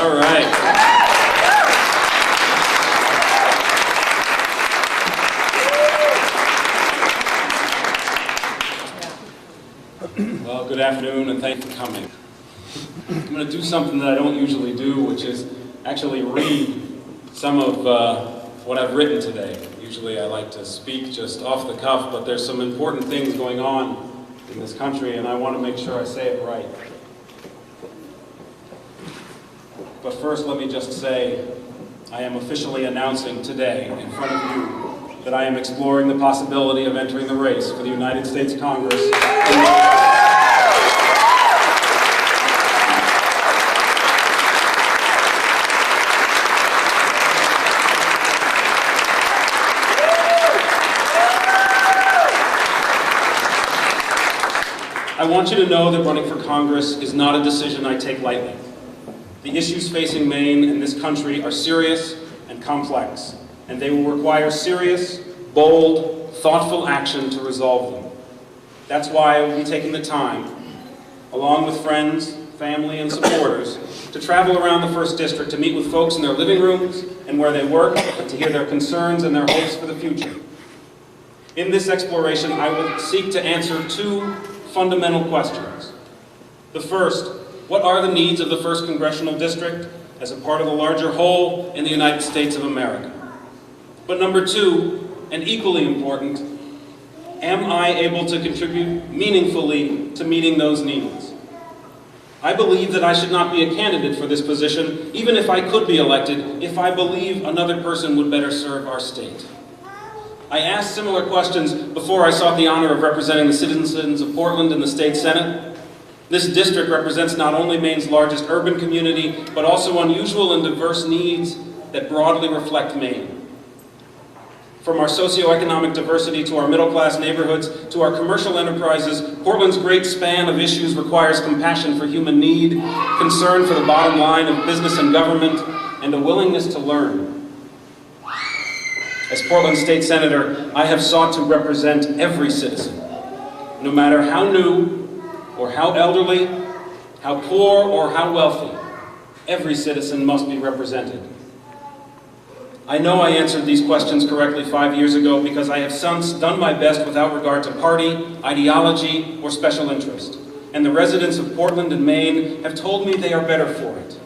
All right. Well, good afternoon and thanks for coming. I'm going to do something that I don't usually do, which is actually read some of what I've written today. Usually I like to speak just off the cuff, but there's some important things going on in this country, and I want to make sure I say it right. But first, let me just say, I am officially announcing today in front of you that I am exploring the possibility of entering the race for the United States Congress. I want you to know that running for Congress is not a decision I take lightly. The issues facing Maine and this country are serious and complex, and they will require serious, bold, thoughtful action to resolve them. That's why I will be taking the time, along with friends, family, and supporters, to travel around the 1st District to meet with folks in their living rooms and where they work, to hear their concerns and their hopes for the future. In this exploration, I will seek to answer 2 fundamental questions. The first, what are the needs of the 1st Congressional District as a part of the larger whole in the United States of America? But number 2, and equally important, am I able to contribute meaningfully to meeting those needs? I believe that I should not be a candidate for this position, even if I could be elected, if I believe another person would better serve our state. I asked similar questions before I sought the honor of representing the citizens of Portland in the state Senate. This district represents not only Maine's largest urban community, but also unusual and diverse needs that broadly reflect Maine. From our socioeconomic diversity to our middle-class neighborhoods to our commercial enterprises, Portland's great span of issues requires compassion for human need, concern for the bottom line of business and government, and a willingness to learn. As Portland State Senator, I have sought to represent every citizen, no matter how new or how elderly, how poor or how wealthy. Every citizen must be represented. I know I answered these questions correctly 5 years ago because I have since done my best without regard to party, ideology, or special interest. And the residents of Portland and Maine have told me they are better for it.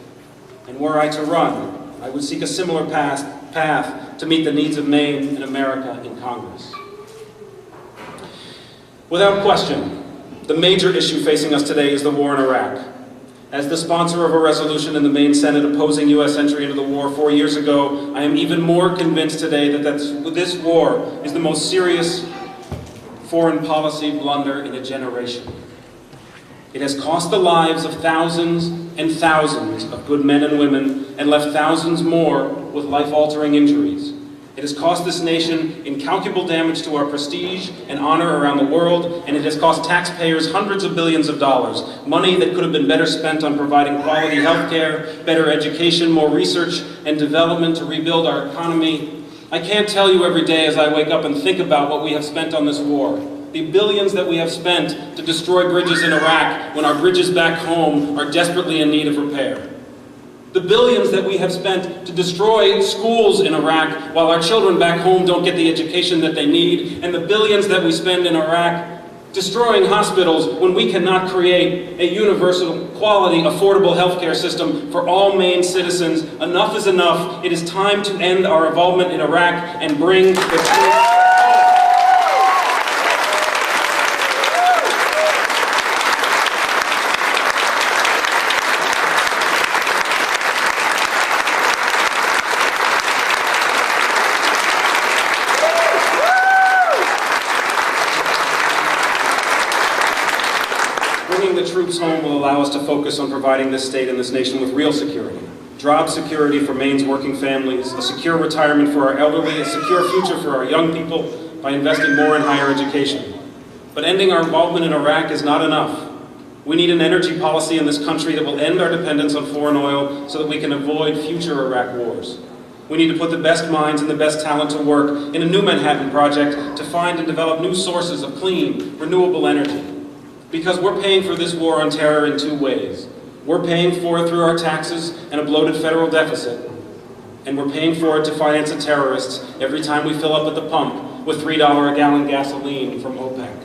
And were I to run, I would seek a similar path to meet the needs of Maine and America in Congress. Without question, the major issue facing us today is the war in Iraq. As the sponsor of a resolution in the Maine Senate opposing U.S. entry into the war 4 years ago, I am even more convinced today that this war is the most serious foreign policy blunder in a generation. It has cost the lives of thousands and thousands of good men and women and left thousands more with life-altering injuries. It has cost this nation incalculable damage to our prestige and honor around the world, and it has cost taxpayers hundreds of billions of dollars, money that could have been better spent on providing quality health care, better education, more research and development to rebuild our economy. I can't tell you every day as I wake up and think about what we have spent on this war. The billions that we have spent to destroy bridges in Iraq when our bridges back home are desperately in need of repair. The billions that we have spent to destroy schools in Iraq while our children back home don't get the education that they need, and the billions that we spend in Iraq destroying hospitals when we cannot create a universal, quality, affordable healthcare system for all Maine citizens. Enough is enough. It is time to end our involvement in Iraq and bring the troops. Bringing the troops home will allow us to focus on providing this state and this nation with real security. Job security for Maine's working families, a secure retirement for our elderly, a secure future for our young people by investing more in higher education. But ending our involvement in Iraq is not enough. We need an energy policy in this country that will end our dependence on foreign oil so that we can avoid future Iraq wars. We need to put the best minds and the best talent to work in a new Manhattan Project to find and develop new sources of clean, renewable energy. Because we're paying for this war on terror in two ways. We're paying for it through our taxes and a bloated federal deficit. And we're paying for it to finance the terrorists every time we fill up at the pump with $3 a gallon gasoline from OPEC.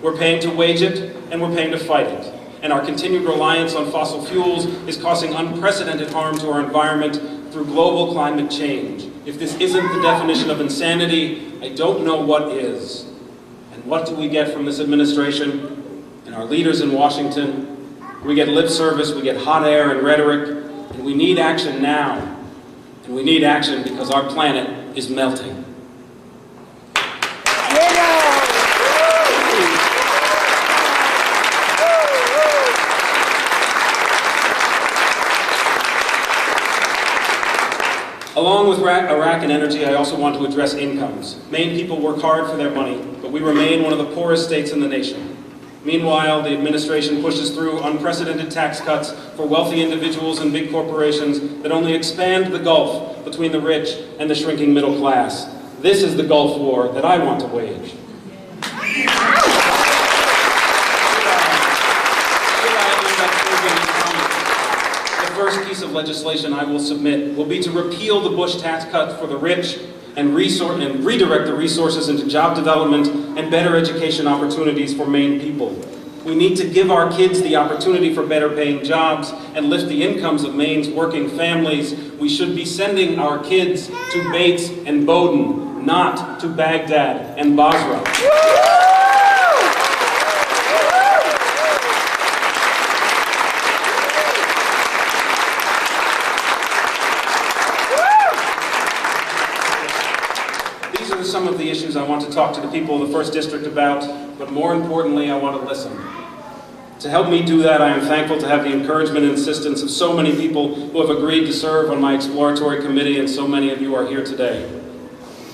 We're paying to wage it, and we're paying to fight it. And our continued reliance on fossil fuels is causing unprecedented harm to our environment through global climate change. If this isn't the definition of insanity, I don't know what is. And what do we get from this administration and our leaders in Washington? We get lip service, we get hot air and rhetoric, and we need action now. And we need action because our planet is melting. Along with Iraq and energy, I also want to address incomes. Maine people work hard for their money, but we remain one of the poorest states in the nation. Meanwhile, the administration pushes through unprecedented tax cuts for wealthy individuals and big corporations that only expand the gulf between the rich and the shrinking middle class. This is the Gulf War that I want to wage. The first piece of legislation I will submit will be to repeal the Bush tax cut for the rich and redirect the resources into job development and better education opportunities for Maine people. We need to give our kids the opportunity for better paying jobs and lift the incomes of Maine's working families. We should be sending our kids to Bates and Bowdoin, not to Baghdad and Basra. Some of the issues I want to talk to the people of the 1st District about, but more importantly, I want to listen. To help me do that, I am thankful to have the encouragement and assistance of so many people who have agreed to serve on my Exploratory committee, and so many of you are here today.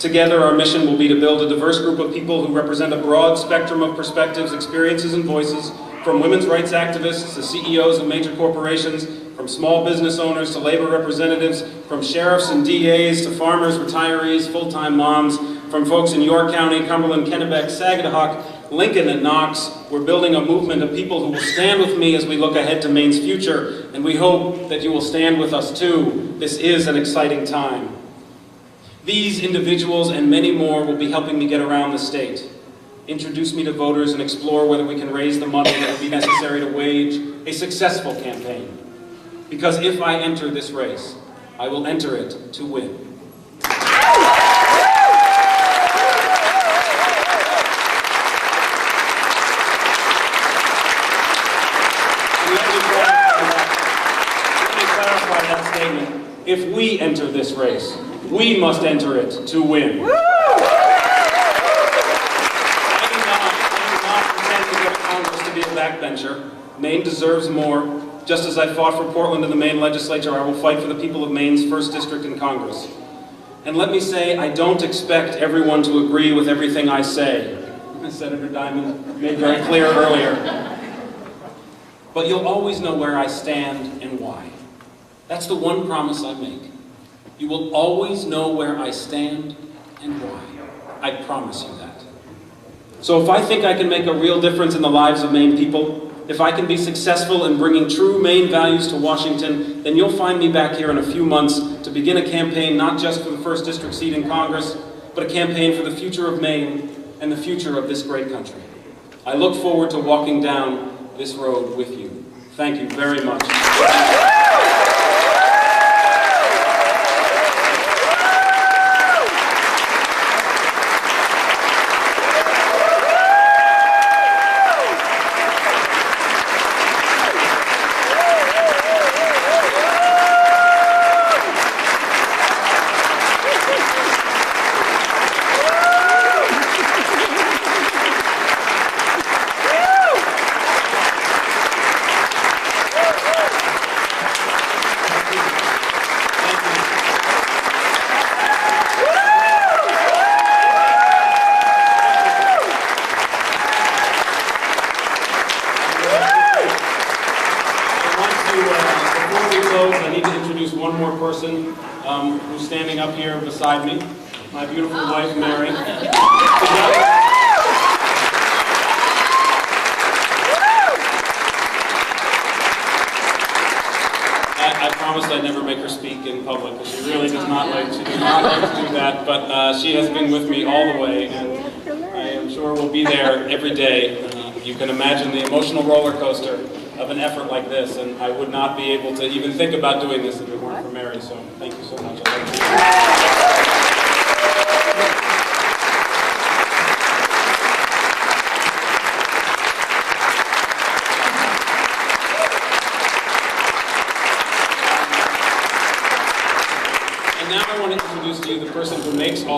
Together, our mission will be to build a diverse group of people who represent a broad spectrum of perspectives, experiences, and voices, from women's rights activists to CEOs of major corporations, from small business owners to labor representatives, from sheriffs and DAs to farmers, retirees, full-time moms, from folks in York County, Cumberland, Kennebec, Sagadahoc, Lincoln, and Knox. We're building a movement of people who will stand with me as we look ahead to Maine's future, and we hope that you will stand with us too. This is an exciting time. These individuals and many more will be helping me get around the state, introduce me to voters, and explore whether we can raise the money that will be necessary to wage a successful campaign. Because if I enter this race, I will enter it to win. If we enter this race, we must enter it to win. I do not intend to go to Congress to be a backbencher. Maine deserves more. Just as I fought for Portland in the Maine legislature, I will fight for the people of Maine's 1st District in Congress. And let me say, I don't expect everyone to agree with everything I say, as Senator Diamond made very clear earlier. But you'll always know where I stand and why. That's the one promise I make. You will always know where I stand and why. I promise you that. So if I think I can make a real difference in the lives of Maine people, if I can be successful in bringing true Maine values to Washington, then you'll find me back here in a few months to begin a campaign not just for the 1st District seat in Congress, but a campaign for the future of Maine and the future of this great country. I look forward to walking down this road with you. Thank you very much. Who's standing up here beside me, my beautiful wife, Mary. promised I'd never make her speak in public, because she really does not like, to do that, but she has been with me all the way, and I am sure we'll be there every day. You can imagine the emotional roller coaster of an effort like this, and I would not be able to even think about doing this if it weren't for Mary, so thank you so much. And now I want to introduce to you the person who makes all